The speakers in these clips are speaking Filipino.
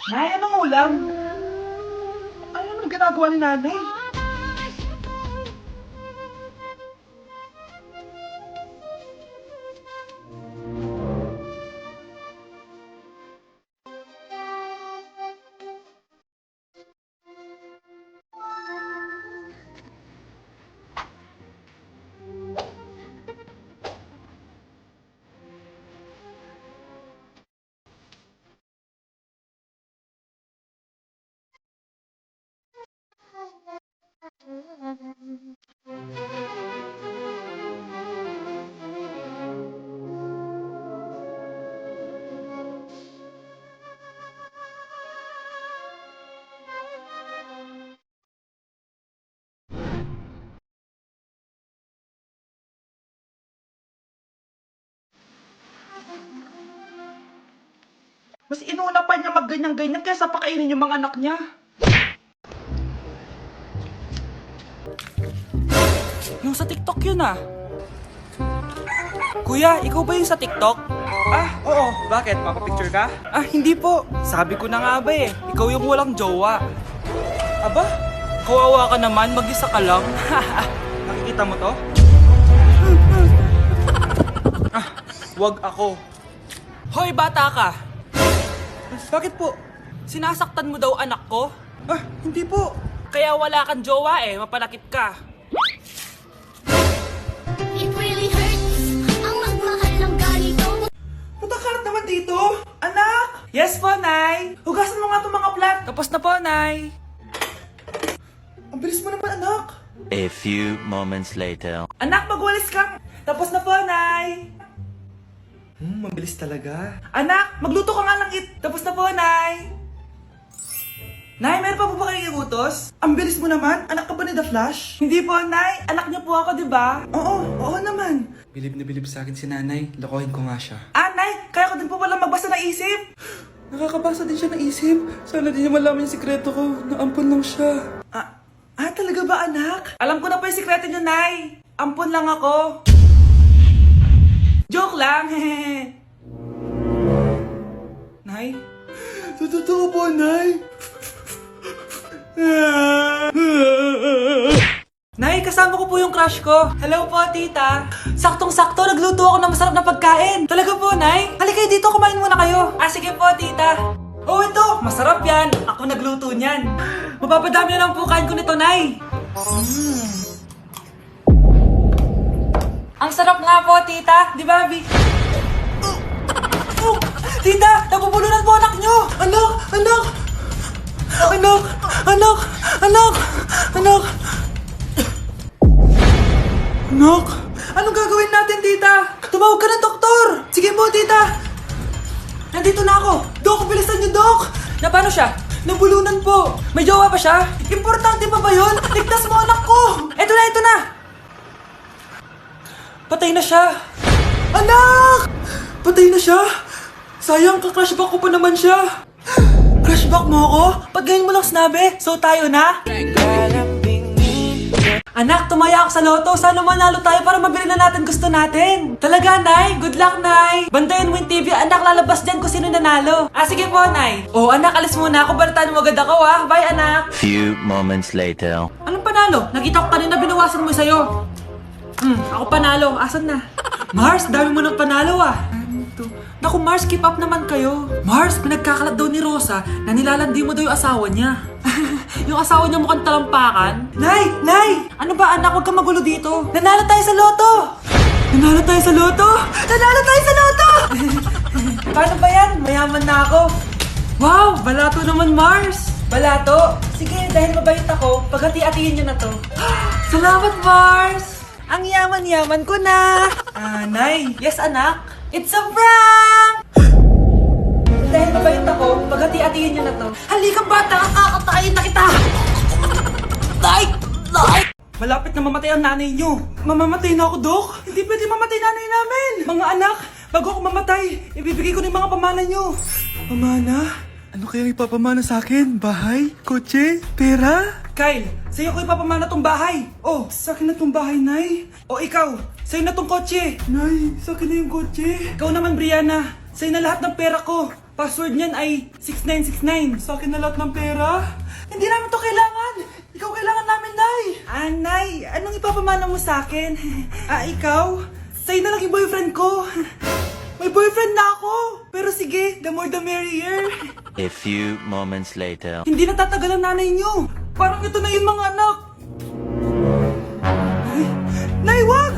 Nay, anong ulam? Ay, anong ginagawa ni nanay? Mas inuna pa niya magganyan-ganyan kaysa pakainin yung mga anak niya. Yung sa TikTok yun ah. Kuya, ikaw ba yung sa TikTok? Ah, oo. Bakit? Papapicture ka? Ah, hindi po. Sabi ko na nga ba eh. Ikaw yung walang jowa. Aba? Kawawa ka naman, mag-isa ka lang. Nakikita mo to? Ah, wag ako. Hoy, bata ka! Bakit po? Sinasaktan mo daw anak ko? Ah, hindi po. Kaya wala kang jowa eh, mapanakit ka. It really hurts ang magmahal ng ganito. Punta ka naman dito? Anak! Yes po, Nay! Hugasan mo nga itong mga plat. Tapos na po, Nay. Ang bilis mo naman, anak. A few moments later. Anak, magwalis ka. Tapos na po, Nay. Mabilis talaga. Anak, magluto ka nga ng Tapos na po, Nay. Nay, meron pa po ba kayong iutos? Ang bilis mo naman. Anak ka ba ni The Flash? Hindi po, Nay. Anak niyo po ako, di ba? Oo naman. Bilib na bilib sa akin si Nanay. Lokohin ko nga siya. Ah, Nay, kaya ko din po pala magbasa ng isip. Nakakabasa din siya ng isip. Sana din niya malaman yung sikreto ko. Naampon lang siya. Talaga ba, anak? Alam ko na po yung sikreto niyo, Nay. Ampon lang ako. Joke lang, hehe. Nay? Totoo po, Nay. Nay, kasama ko po yung crush ko. Hello po, tita. Saktong-sakto, nagluto ako ng masarap na pagkain. Talaga po, Nay? Halika kayo dito, kumain muna kayo. Ah, sige po, tita. Oh, ito, masarap yan. Ako nagluto niyan. Mapapadami na lang po kain ko nito, Nay. Ang sarap nga po, tita. Di ba, Bi? Tita, nabubulunan po anak nyo! Anak! Anak! Anak! Anak! Anak! Anak! Anak! Anong gagawin natin, tita? Tumawag ka ng doktor! Sige po, tita! Nandito na ako! Dok, bilisan niyo, Dok! Na paano siya? Nabulunan po! May jowa pa siya? Importante pa ba yun? Ligtas mo anak ko! Eto na, eto na! Patay na siya! Anak! Patay na siya! Sayang, ka-crushback ko pa naman siya! Crushback mo ako? Pag ganyan mo lang sinabi, so tayo na? Anak, tumaya ako sa loto. Sana manalo tayo para mabili na natin gusto natin. Talaga, Nay? Good luck, Nay! Bantayan mo yung TV, anak, lalabas dyan kung sino nanalo. Ah, sige po, Nay. Oh, anak, alis muna ako. Balitaan mo agad ako, ah. Bye, anak. Few moments later. Anong panalo? Nakita ko kanina binawasan mo sa'yo. Ako panalo. Asan na? Mars, dami mo ng panalo ah. Naku Mars, keep up naman kayo. Mars, pinagkakalat daw ni Rosa na nilalandi mo daw yung asawa niya. Yung asawa niya mukhang talampakan. Nay! Nay! Ano ba anak? Huwag kang magulo dito. Nanalo tayo sa loto! Nanalo tayo sa loto! Nanalo tayo sa loto! Paano ba yan? Mayaman na ako. Wow! Balato naman Mars! Balato? Sige, dahil mabait ako, paghati-hatiin niyo na to. Salamat Mars! Ang yaman-yaman ko na! Nay! Yes anak? It's a prank! Dahil mabait ako, paghati-hatiin niyo na to. Halika bata, kakatayin na kita! Tay! Tay! Malapit na mamatay ang nanay niyo. Mamamatay na ako, Dok. Hindi pwede mamatay nanay namin. Mga anak, bago ako mamatay, ibibigay ko na yung mga pamana niyo. Pamana? Ano kaya ipapamana sa akin? Bahay? Kotse? Pera? Kyle, sa'yo ko ipapamana tong bahay. Oh, sa akin na tong bahay, Nay. O ikaw, sa'yo na tong kotse. Nay, sa akin na yung kotse. Ikaw naman, Brianna. Sa'yo na lahat ng pera ko. Password niyan ay 6969. Sa akin na lahat ng pera. Hindi namin to kailangan. Ikaw kailangan namin, Nay. Nay, anong ipapamana mo sa akin? Ikaw? Sa'yo na lang yung boyfriend ko. May boyfriend na ako. Pero sige, the more the merrier. A few moments later. Hindi natatagal ang nanay niyo. Parang ito na yung mga anak. Nay, wag!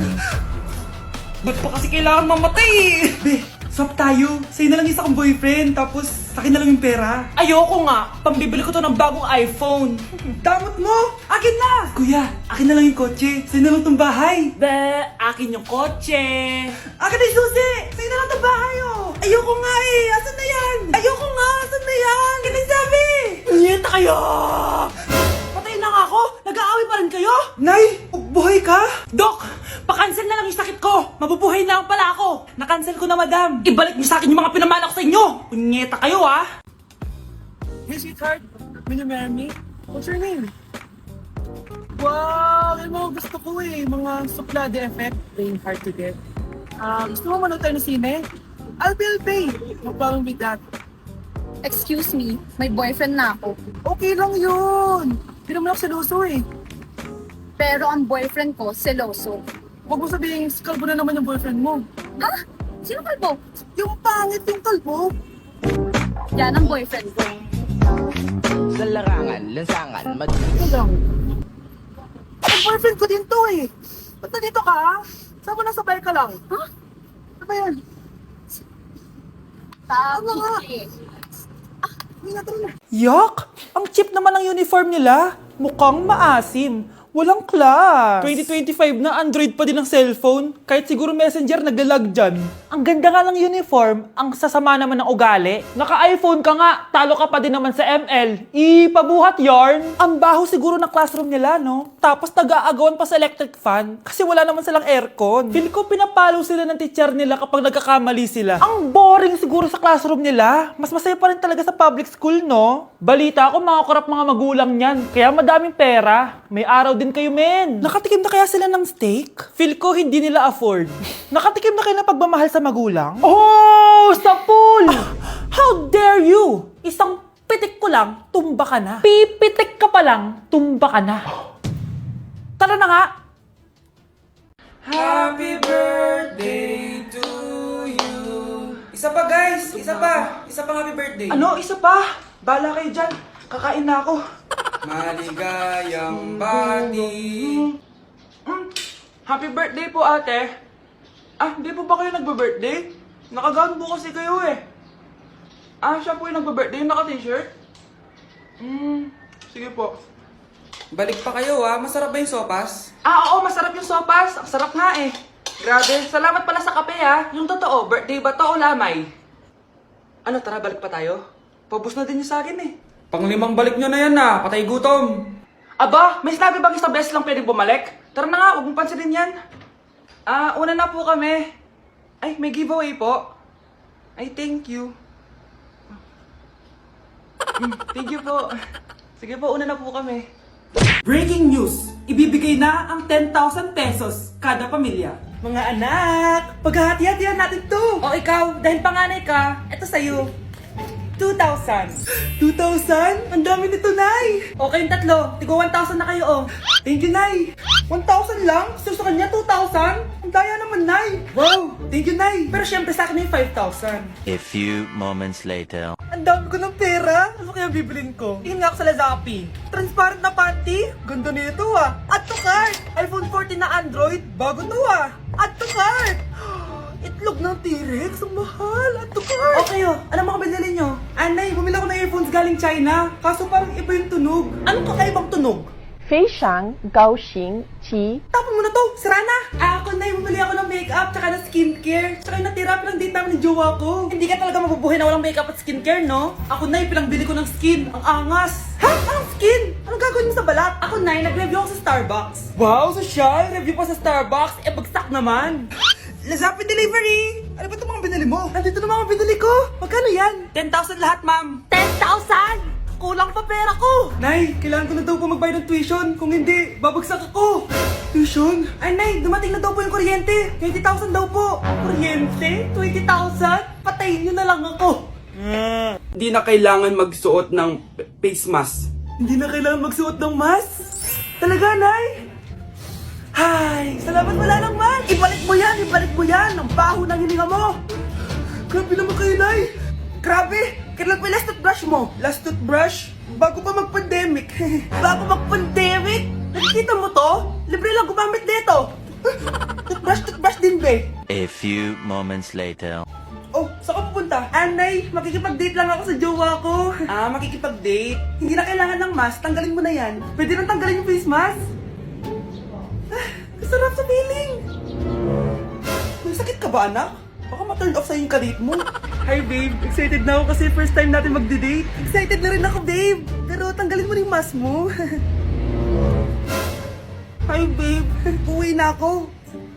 Ba't pa kasi kailangan mamatay eh? Be, swap tayo. Sa'yo na lang isa kong boyfriend, tapos akin na lang yung pera. Ayoko nga. Pambibili ko to ng bagong iPhone. Damot mo! Akin na! Kuya, akin na lang yung kotse. Sa'yo na lang tong bahay. Be, akin yung kotse. Akin na yung susi! Sa'yo na lang tong bahay oh! Ayoko nga eh! Asan na yan? Ayoko nga! Asan na yan? Ganun sabi! Nyeta kayo! Patayin na nga ako! Nag-aaway pa rin kayo? Nay! Buhay ka? Dok! Pakancel na lang yung sakit ko! Mabubuhay na lang pala ako! Nakancel ko na, madam! Ibalik niyo sa akin yung mga pinamana ko sa inyo! Punyeta kayo, ah! Hey, sweetheart. Will you marry me? What's your name? Wow! Yung mga gusto ko eh. Mga suplade effect. Playing hard to get. Gusto mo manood tayo ng sine? I'll pay. No problem with that. Excuse me, may boyfriend na ako. Okay lang yun. Hindi naman ako seloso eh. Pero ang boyfriend ko, seloso. Huwag mo sabihin, kalbo na naman yung boyfriend mo. Ha? Sino kalbo? Yung pangit yung kalbo. Yan ang boyfriend ko. Sa larangan, lansangan, Ito lang. Ang boyfriend ko din to eh. Ba't nandito ka? Saan mo nasabay ka lang? Ha? Ano ba yan? Ano nga? Hindi na na. Yak! Ang cheap naman ng uniform nila. Mukhang maasim. Walang class. 2025 na Android pa din ang cellphone. Kahit siguro Messenger naglalag dyan. Ang ganda nga ng uniform. Ang sasama naman ng ugali. Naka-iPhone ka nga. Talo ka pa din naman sa ML. Ipabuhat yarn. Ang baho siguro ng classroom nila, no? Tapos nag-aagawan pa sa electric fan. Kasi wala naman silang aircon. Feel ko pinapalo sila ng teacher nila kapag nagkakamali sila. Ang boring siguro sa classroom nila. Mas masaya pa rin talaga sa public school, no? Balita ko mga korap mga magulang niyan. Kaya madaming pera. May araw din kayo, men. Nakatikim na kaya sila ng steak? Feel ko hindi nila afford. Nakatikim na kayo ng pagmamahal sa magulang? Oh! Sa pool! How dare you! Isang pitik ko lang, tumba ka na. Pipitik ka pa lang, tumba ka na. Tara na nga! Happy birthday to you. Isa pa, guys. Isa pa. Isa pang happy birthday. Ano? Isa pa? Bala kayo dyan. Kakain na ako. Maligayang bati. Happy birthday po, ate. Hindi po ba kayo nagbe-birthday? Nakagown po kasi kayo eh. Siya po yung nagbe-birthday, naka-t-shirt? Sige po. Balik pa kayo masarap ba yung sopas? Oo, masarap yung sopas. Ang sarap nga eh. Grabe, salamat pala sa kape Yung totoo, birthday ba to o lamay? Ano, tara, balik pa tayo? Pabus na din yung sa akin eh. Panglimang balik nyo na yan patay gutom. Aba, may sinabi bang isang beses lang pwedeng bumalik? Tara na nga, huwag mong pansinin yan. Una na po kami. Ay, may giveaway po. Ay, thank you. Thank you po. Sige po, una na po kami. Breaking news! Ibibigay na ang 10,000 pesos kada pamilya. Mga anak, paghahati-hatihan natin to. O ikaw, dahil panganay ka, eto sa'yo. 2,000. 2,000? Ang dami nito, Nay. O kayong tatlo, tigo 1,000 na kayo Thank you, Nay. 1,000 lang? So sa kanya 2,000? Ang daya naman, Nay. Wow, thank you, Nay. Pero syempre sa akin yung 5,000. A few moments later. Ang dami ko ng pera. Ano kaya bibilin ko? Tingin nga ako sa Lazappi. Transparent na panty. Ganda nito Add to cart. iPhone 14 na Android. Bago to Add to cart. Itlog ng T-Rex. Ang mahal. Add to cart. Okay ano mga binili nyo? Anay, bumili ako ng earphones galing China. Kaso parang iba yung tunog. Anong kakaibang tunog? 非常高兴其 Tapon mo na to! Sira na! Ako na bumili ako ng makeup tsaka ng skincare. Tsaka yung natira lang date namin ng jowa ko. Hindi ka talaga mabubuhay na walang makeup at skincare, no? Ako na pinangbili ko ng skin. Ang angas! Ha? Anong skin? Anong gagawin mo sa balat? Ako na nag-review ako sa Starbucks. Wow, social! Review pa sa Starbucks? Bagsak naman! Lazappi delivery! Ano ba itong mga binili mo? Nandito na mga binili ko! Magkano yan? 10,000 lahat, ma'am! 10,000! Kulang pa pera ko! Nay, kailangan ko na daw po magbayad ng tuition. Kung hindi, babagsak ako. Tuition? Ay, Nay, dumating na daw po yung kuryente. 20,000 daw po. Kuryente? 20,000? Patayin niyo na lang ako. Hindi na kailangan magsuot ng face mask. Hindi na kailangan magsuot ng mask? Talaga, Nay? Hay, salamat wala ng mask. Ibalik mo yan, ibalik mo yan. Ang baho ng hininga mo. Grabe naman kayo, Nay. Grabe, kailan pa yung last toothbrush mo? Last toothbrush? Bago pa mag-pandemic. Bago mag-pandemic? Nakikita mo to? Libre lang gumamit dito. Toothbrush din, be. A few moments later. Oh, saan ka pupunta? Anay, makikipag-date lang ako sa jowa ko. Makikipag-date? Hindi na kailangan ng mask, tanggalin mo na yan. Pwede nang tanggalin yung face mask? Sarap sa feeling. May sakit ka ba, anak? Baka ma-turn off sa'yo yung karit mo. Hi, babe. Excited na ako kasi first time natin magde-date. Excited na rin ako, babe. Pero tanggalin mo rin yung mask mo. Hi, babe. Uwi na ako.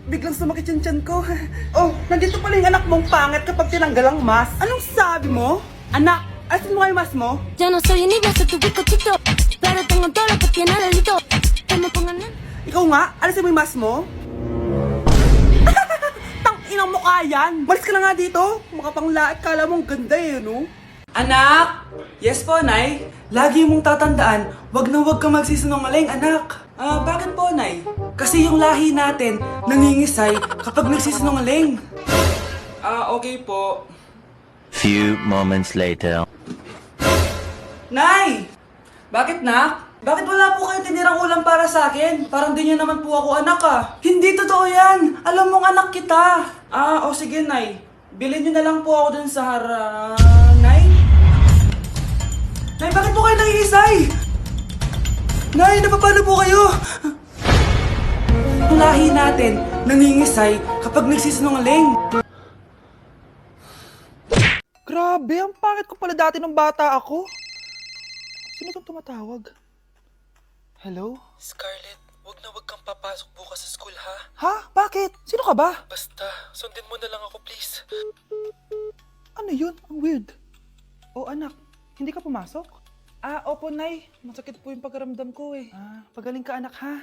Biglang sumakit yung tiyan ko. Oh, nandito pala yung anak mong pangit kapag tinanggal ang mask. Anong sabi mo? Anak, asin mo nga yung mask mo? Yo no soy un idiota, tu bizcochito, pero tengo todo lo que tiene delito. Que me pongan en... Ikaw nga, alisin mo yung mask mo? Tang-inang mukha yan! Malis ka na nga dito! Makapanglaat, kala mong ganda eh, no? Anak! Yes po, Nay. Lagi mong tatandaan, wag na wag ka magsisinungaling, anak. Bakit po, Nay? Kasi yung lahi natin, nangingisay kapag nagsisinungaling. Okay po. Few moments later. Nay! Bakit, Nak? Bakit wala po kayo tinirang ulam para sa akin? Parang di niyo naman po ako anak Hindi totoo yan! Alam mong anak kita! Sige, Nay. Bilhin niyo na lang po ako dun sa Nay? Nay, bakit po kayo nangiisay? Nay, napapano po kayo? Ang lahi natin, nangingisay kapag nagsisinungaling. Grabe, ang pangit ko pala dati nung bata ako. Sino itong tumatawag? Hello? Scarlett, wag na wag kang papasok bukas sa school, ha? Ha? Bakit? Sino ka ba? Basta, sundin mo na lang ako, please. Ano yun? Ang weird. Oh, anak, hindi ka pumasok? Opo, Nay. Masakit po yung pagkaramdam ko eh. Pagaling ka, anak, ha?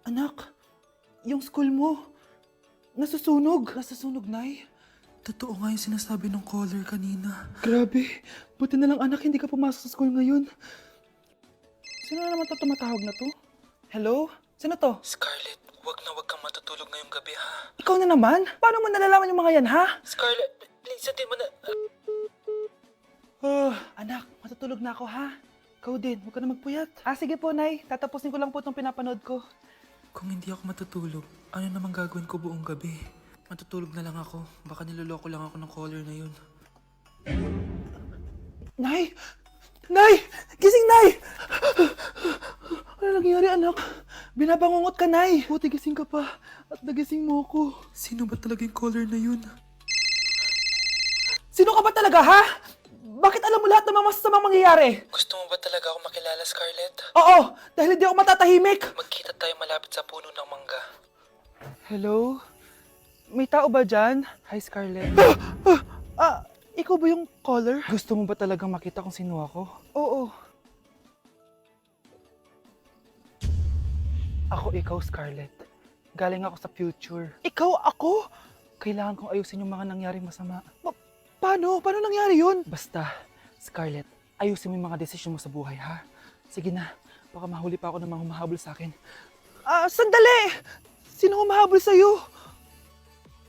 Anak, yung school mo, nasusunog. Nasusunog, Nay? Totoo nga yung sinasabi ng caller kanina. Grabe. Buti na lang, anak, hindi ka pumasok sa school ngayon. Sino na naman to tumatawag na to? Hello? Sino to? Scarlett, wag na wag kang matutulog ngayong gabi, ha? Ikaw na naman? Paano mo nalalaman yung mga yan, ha? Scarlett, please, sundin mo na... Anak, matutulog na ako, ha? Ikaw din, huwag ka na magpuyat. Sige po, Nay. Tatapusin ko lang po itong pinapanood ko. Kung hindi ako matutulog, ano naman gagawin ko buong gabi? Matutulog na lang ako. Baka niloloko lang ako ng caller na yun. Nay! Nay! Gising, Nay! Ano nangyari, anak? Binabangungot ka, Nay! Buti gising ka pa. At nagising mo ako. Sino ba talaga yung caller na yun? Sino ka ba talaga, ha? Bakit alam mo lahat ng mga masasamang mangyayari? Gusto mo ba talaga ako makilala, Scarlett? Oo! Dahil hindi ako matatahimik! Magkita tayo malapit sa puno ng mangga. Hello? May tao ba dyan? Hi, Scarlett. Ikaw ba yung caller? Gusto mo ba talagang makita kung sino ako? Oo. Ako ikaw, Scarlett. Galing ako sa future. Ikaw ako? Kailangan kong ayusin yung mga nangyaring masama. Paano? Paano nangyari yun? Basta, Scarlett, ayusin mo yung mga desisyon mo sa buhay, ha? Sige na, baka mahuli pa ako ng mga humahabol sa akin. Sandali! Sino humahabol sa'yo?